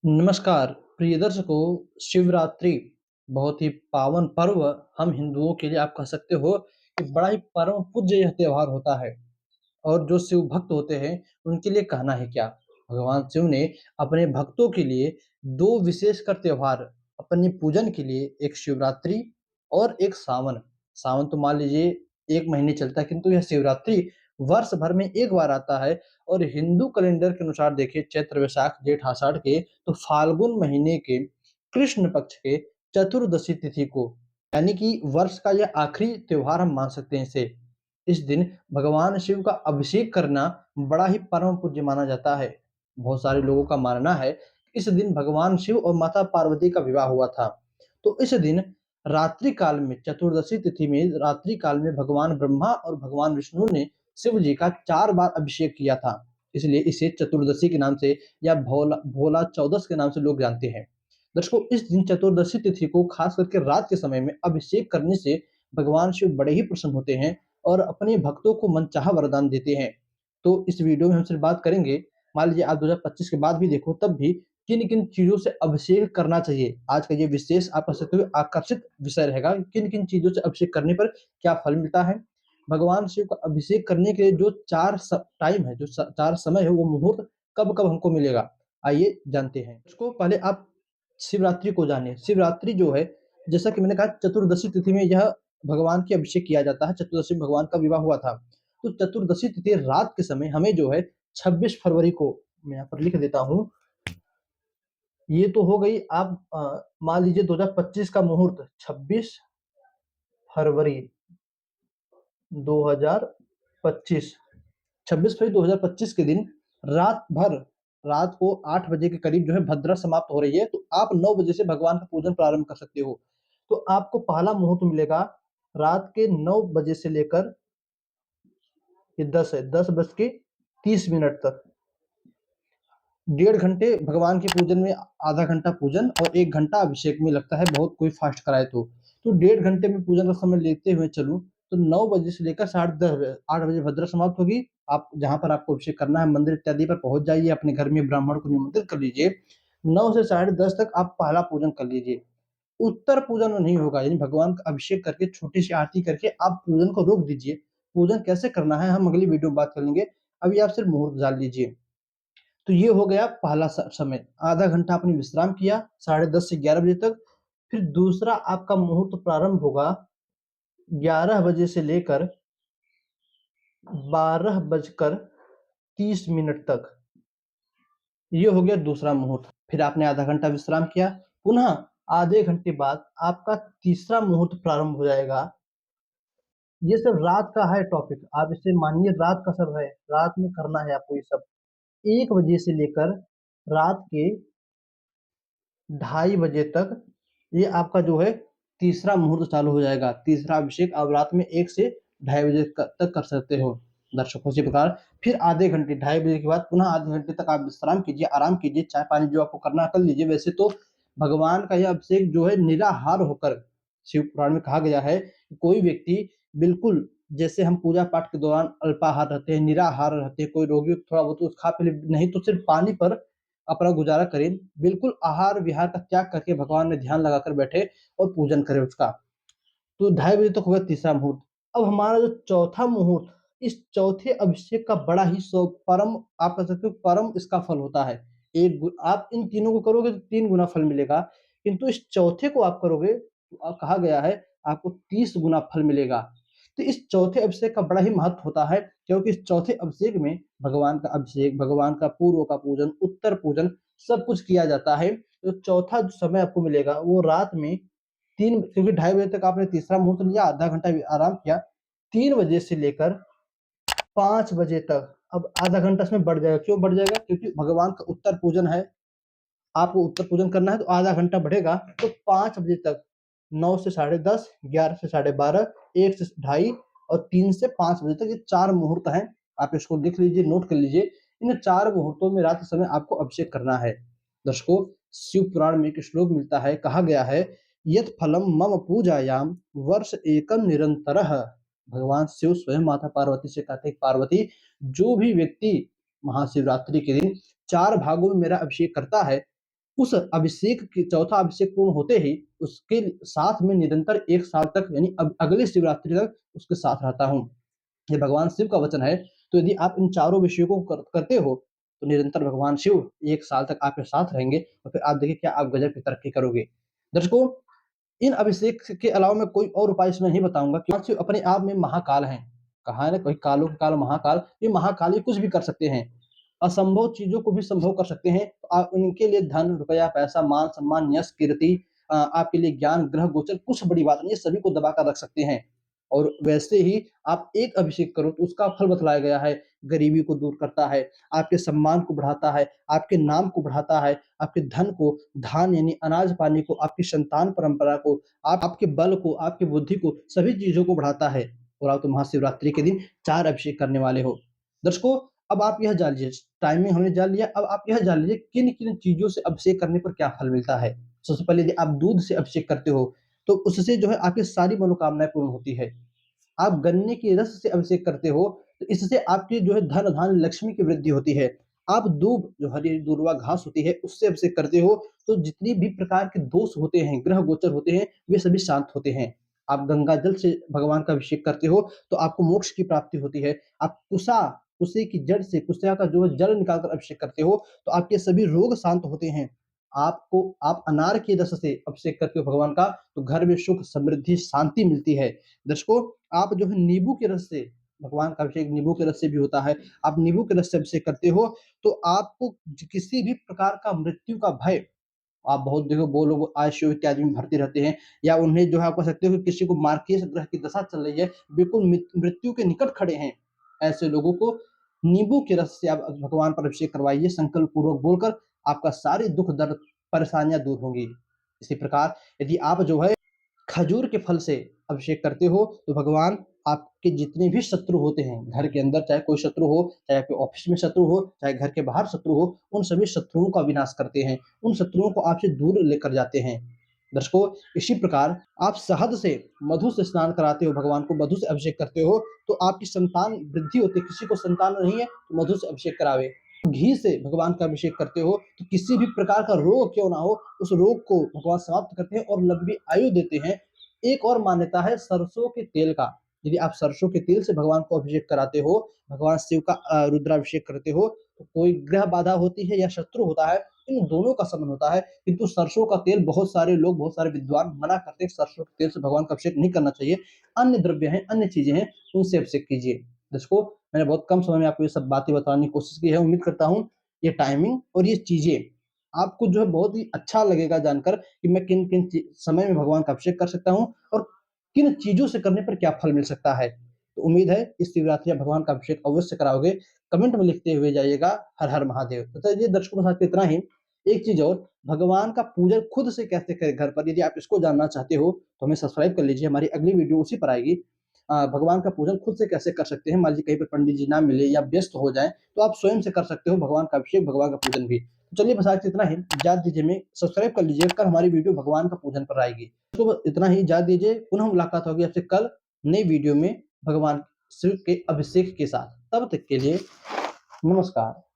नमस्कार प्रिय दर्शकों, शिवरात्रि बहुत ही पावन पर्व हम हिंदुओं के लिए आप कह सकते हो कि बड़ा ही परम पूज्य यह त्योहार होता है। और जो शिव भक्त होते हैं उनके लिए कहना है क्या। भगवान शिव ने अपने भक्तों के लिए दो विशेषकर त्योहार अपने पूजन के लिए, एक शिवरात्रि और एक सावन। सावन तो मान लीजिए 1 महीने चलता है, किंतु यह शिवरात्रि वर्ष भर में एक बार आता है। और हिंदू कैलेंडर के अनुसार देखिए, चैत्र वैशाख जेठ आषाढ़ के तो फाल्गुन महीने के कृष्ण पक्ष के चतुर्दशी तिथि को, यानी कि वर्ष का यह आखिरी त्योहार हम मान सकते हैं इसे। इस दिन भगवान शिव का अभिषेक करना बड़ा ही परम पूज्य माना जाता है। बहुत सारे लोगों का मानना है कि इस दिन भगवान शिव और माता पार्वती का विवाह हुआ था। तो इस दिन रात्रि काल में, चतुर्दशी तिथि में रात्रि काल में भगवान ब्रह्मा और भगवान विष्णु ने शिव जी का 4 बार अभिषेक किया था। इसलिए इसे चतुर्दशी के नाम से या भोला भोला चौदस के नाम से लोग जानते हैं। दर्शकों, इस दिन चतुर्दशी तिथि को खास करके रात के समय में अभिषेक करने से भगवान शिव बड़े ही प्रसन्न होते हैं और अपने भक्तों को मनचाहा वरदान देते हैं। तो इस वीडियो में हम सिर्फ बात करेंगे, मान लीजिए आप 2025 के बाद भी देखो तब भी किन-किन चीज़ों से अभिषेक करना चाहिए। आज का ये विशेष आप कह सकते हो आकर्षित विषय रहेगा, किन-किन चीज़ों से अभिषेक करने पर क्या फल मिलता है। भगवान शिव का अभिषेक करने के जो 4 टाइम है, जो 4 समय है, वो मुहूर्त कब-कब हमको मिलेगा, आइए जानते हैं। उसको पहले आप शिवरात्रि को जानिए। शिवरात्रि जो है, जैसा कि मैंने कहा चतुर्दशी तिथि में यह भगवान की अभिषेक किया जाता है। चतुर्दशी में भगवान का विवाह हुआ था। तो चतुर्दशी तिथि रात के समय हमें जो है 26 फरवरी को, मैं यहाँ पर लिख देता हूँ। ये तो हो गई आप मान लीजिए 2025 का मुहूर्त 26 फरवरी 2025। 26 फरवरी 2025 के दिन रात भर, रात को 8 बजे के करीब जो है भद्रा समाप्त हो रही है, तो आप 9 बजे से भगवान का पूजन प्रारंभ कर सकते हो। तो आपको पहला मुहूर्त मिलेगा रात के 9 बजे से लेकर, ये 10 है, 10 बज के 30 मिनट तक। 1.5 घंटे भगवान के पूजन में, आधा घंटा पूजन और 1 घंटा अभिषेक में लगता है, बहुत कोई फास्ट कराए तो। तो 1.5 घंटे में पूजन का समय लेते हुए चलूँ तो 9 बजे से लेकर साढ़े 10 बजे, 8 बजे भद्रा समाप्त होगी। आप जहाँ पर आपको अभिषेक करना है मंदिर इत्यादि पर पहुँच जाइए, अपने घर में ब्राह्मण को निमंत्रित कर लीजिए। 9 से साढ़े 10 तक आप पहला पूजन कर लीजिए। उत्तर पूजन नहीं होगा, यानी भगवान का अभिषेक करके छोटी सी आरती करके आप पूजन को रोक दीजिए। पूजन कैसे करना है हम अगली वीडियो में बात कर लेंगे। अभी आप सिर्फ मुहूर्त जान लीजिए। तो ये हो गया पहला समय। आधा घंटा आपने विश्राम किया साढ़े 10 से 11 बजे तक। फिर दूसरा आपका मुहूर्त प्रारंभ होगा 11 बजे से लेकर 12 बजकर 30 मिनट तक। ये हो गया दूसरा मुहूर्त। फिर आपने आधा घंटा विश्राम किया, पुनः आधे घंटे बाद आपका तीसरा मुहूर्त प्रारंभ हो जाएगा। ये सब रात का है टॉपिक, आप इसे मानिए रात का सब है, रात में करना है आपको ये सब। 1 बजे से लेकर रात के 2:30 बजे तक ये आपका जो है तीसरा मुहूर्त चालू हो जाएगा। तीसरा अभिषेक आप रात में 1 से 2:30 बजे तक कर सकते हो। दर्शकों, इसी प्रकार फिर आधे घंटे, 2:30 बजे के बाद पुनः आधे घंटे तक आप विश्राम कीजिए, आराम कीजिए, चाय पानी जो आपको करना है कर लीजिए। वैसे तो भगवान का यह अभिषेक जो है निराहार होकर, शिव पुराण में कहा गया है कि कोई व्यक्ति बिल्कुल, जैसे हम पूजा पाठ के दौरान अल्पाहार रहते हैं, निराहार रहते हैं, कोई रोगी थोड़ा बहुत कुछ खा पी ले, नहीं तो सिर्फ पानी पर अपना गुजारा करें, बिल्कुल आहार विहार का त्याग करके भगवान में ध्यान लगाकर बैठे और पूजन करें उसका। तो 2:30 बजे तक हो गया तीसरा मुहूर्त। अब हमारा जो चौथा मुहूर्त, इस चौथे अभिषेक का बड़ा ही परम, आप कह सकते हो परम इसका फल होता है। आप इन तीनों को करोगे तो 3 गुना फल मिलेगा, किंतु इस चौथे को आप करोगे तो कहा गया है आपको 30 गुना फल मिलेगा। तो इस चौथे अभिषेक का बड़ा ही महत्व होता है, क्योंकि इस चौथे अभिषेक में भगवान का अभिषेक, भगवान का पूर्व का पूजन, उत्तर पूजन सब कुछ किया जाता है। तो चौथा जो समय आपको मिलेगा वो रात में 3, क्योंकि 2:30 बजे तक आपने तीसरा मुहूर्त लिया, आधा घंटा आराम किया, 3 बजे से लेकर 5 बजे तक। अब आधा घंटा इसमें बढ़ जाएगा, क्यों बढ़ जाएगा? क्योंकि भगवान का उत्तर पूजन है, आपको उत्तर पूजन करना है तो आधा घंटा बढ़ेगा। तो 5 बजे तक, 9 से साढ़े 10, 11 से साढ़े 12, 1 से 2:30 और 3 से 5 बजे तक, ये 4 मुहूर्त हैं। आप इसको लिख लीजिए, नोट कर लीजिए। इन 4 मुहूर्तों में रात के समय आपको अभिषेक करना है। दर्शकों, शिव पुराण में एक श्लोक मिलता है, कहा गया है, यत् फलम मम पूजायाम वर्ष एकम निरंतरः। भगवान शिव स्वयं माता पार्वती से कहते हैं, पार्वती, जो भी व्यक्ति महाशिवरात्रि के दिन 4 भागों में मेरा अभिषेक करता है, उस अभिषेक के चौथा अभिषेक पूर्ण होते ही उसके साथ में निरंतर 1 साल तक यानी अगले शिवरात्रि तक उसके साथ रहता हूँ। ये भगवान शिव का वचन है। तो यदि आप इन चारों विषयों को करते हो, तो निरंतर भगवान शिव 1 साल तक आपके साथ रहेंगे और फिर आप देखिए क्या आप गजब की तरक्की करोगे। दर्शकों, इन अभिषेक के अलावा मैं कोई और उपाय इसमें नहीं बताऊँगा क्योंकि अपने आप में महाकाल हैं। कहा है ना कोई कालों के काल महाकाल, ये महाकाल ये कुछ भी कर सकते हैं। असंभव चीज़ों को भी संभव कर सकते हैं। तो आप उनके लिए धन, रुपया, पैसा, मान, सम्मान, यश, कीर्ति आपके लिए ज्ञान, ग्रह गोचर कुछ बड़ी बात नहीं है, सभी को दबा कर रख सकते हैं। और वैसे ही आप एक अभिषेक करो तो उसका फल बतलाया गया है, गरीबी को दूर करता है, आपके सम्मान को बढ़ाता है, आपके नाम को बढ़ाता है, आपके धन को, धान यानी अनाज-पानी को, आपकी संतान परंपरा को, आपके बल को, आपकी बुद्धि को, सभी चीज़ों को बढ़ाता है। और आप तो महाशिवरात्रि के दिन 4 अभिषेक करने वाले हो। दर्शकों, अब आप यह जान लीजिए, टाइमिंग हमने जान लिया, अब आप यह जान लीजिए किन-किन चीज़ों से अभिषेक करने पर क्या फल मिलता है। सबसे पहले यदि आप दूध से अभिषेक करते हो, तो उससे जो है आपकी सारी मनोकामनाएँ पूर्ण होती है। आप गन्ने के रस से अभिषेक करते हो, तो इससे आपकी जो है धन, धान्य, लक्ष्मी की वृद्धि होती है। आप दूब जो हरी दूर्वा घास होती है, उससे अभिषेक करते हो, तो जितनी भी प्रकार के दोष होते हैं, ग्रह गोचर होते हैं, वे सभी शांत होते हैं। आप गंगा जल से भगवान का अभिषेक करते हो, तो आपको मोक्ष की प्राप्ति होती है। आप कुसे की जड़ से कुशिया का जो है जल निकाल कर अभिषेक करते हो, तो आपके सभी रोग शांत होते हैं। आप अनार के रस से अभिषेक करते हो भगवान का, तो घर में सुख, समृद्धि, शांति मिलती है। दर्शकों, आप जो है नींबू के रस से भगवान का अभिषेक नींबू के रस से भी होता है। आप नींबू के रस से अभिषेक करते हो, तो आपको किसी भी प्रकार का मृत्यु का भय, आप बहुत देखो वो लोग आईसीयू इत्यादि में भर्ती रहते हैं, या उन्हें जो है आप कह सकते हो कि किसी को मार्कियस ग्रह की दशा चल रही है, बिल्कुल मृत्यु के निकट खड़े हैं। ऐसे लोगों को नींबू के रस से आप भगवान पर अभिषेक करवाइए, संकल्प पूर्वक बोलकर, आपका सारे दुख दर्द परेशानियां दूर होंगी। इसी प्रकार यदि आप जो है खजूर के फल से अभिषेक करते हो, तो भगवान आपके जितने भी शत्रु होते हैं, घर के अंदर चाहे कोई शत्रु हो, चाहे आपके ऑफिस में शत्रु हो, चाहे घर के बाहर शत्रु हो, उन सभी शत्रुओं का विनाश करते हैं, उन शत्रुओं को आपसे दूर लेकर जाते हैं। दर्शकों, इसी प्रकार आप शहद से, मधु से स्नान कराते हो, भगवान को मधु से अभिषेक करते हो, तो आपकी संतान वृद्धि होती है। किसी को संतान नहीं है, तो मधु से अभिषेक करावे। घी से भगवान का अभिषेक करते हो, तो किसी भी प्रकार का रोग क्यों ना हो, उस रोग को भगवान समाप्त करते हैं और लंबी आयु देते हैं। एक और मान्यता है सरसों के तेल का। यदि आप सरसों के तेल से भगवान को अभिषेक कराते हो, भगवान शिव का रुद्राभिषेक करते हो, तो कोई ग्रह बाधा होती है या शत्रु होता है, इन दोनों का शमन होता है। किंतु सरसों का तेल बहुत सारे लोग, बहुत सारे विद्वान मना करते हैं, सरसों के तेल से भगवान का अभिषेक नहीं करना चाहिए। अन्य द्रव्य हैं, अन्य चीज़ें हैं, उनसे अभिषेक कीजिए। दोस्तों, मैंने बहुत कम समय में आपको ये सब बातें बताने की कोशिश की है। उम्मीद करता हूँ ये टाइमिंग और ये चीज़ें आपको जो है बहुत ही अच्छा लगेगा जानकर कि मैं किन-किन समय में भगवान का अभिषेक कर सकता हूँ और किन चीज़ों से करने पर क्या फल मिल सकता है। तो उम्मीद है इस शिवरात्रि आप भगवान का अभिषेक अवश्य कराओगे। कमेंट में लिखते हुए जाइएगा, हर हर महादेव। तो चलिए दर्शकों के साथ इतना ही। एक चीज़ और, भगवान का पूजन खुद से कैसे करें घर पर, यदि आप इसको जानना चाहते हो तो हमें सब्सक्राइब कर लीजिए, हमारी अगली वीडियो उसी पर आएगी। भगवान का पूजन खुद से कैसे कर सकते हैं, मान लीजिए कहीं पर पंडित जी ना मिले या व्यस्त हो जाएँ, तो आप स्वयं से कर सकते हो भगवान का अभिषेक, भगवान का पूजन भी। तो चलिए बस आज इतना ही, इजाज़त दीजिए, हमें सब्सक्राइब कर लीजिए, कल हमारी वीडियो भगवान का पूजन पर आएगी। तो इतना ही, इजाज़त दीजिए, पुनः मुलाकात होगी आपसे कल नई वीडियो में भगवान शिव के अभिषेक के साथ। तब तक के लिए नमस्कार।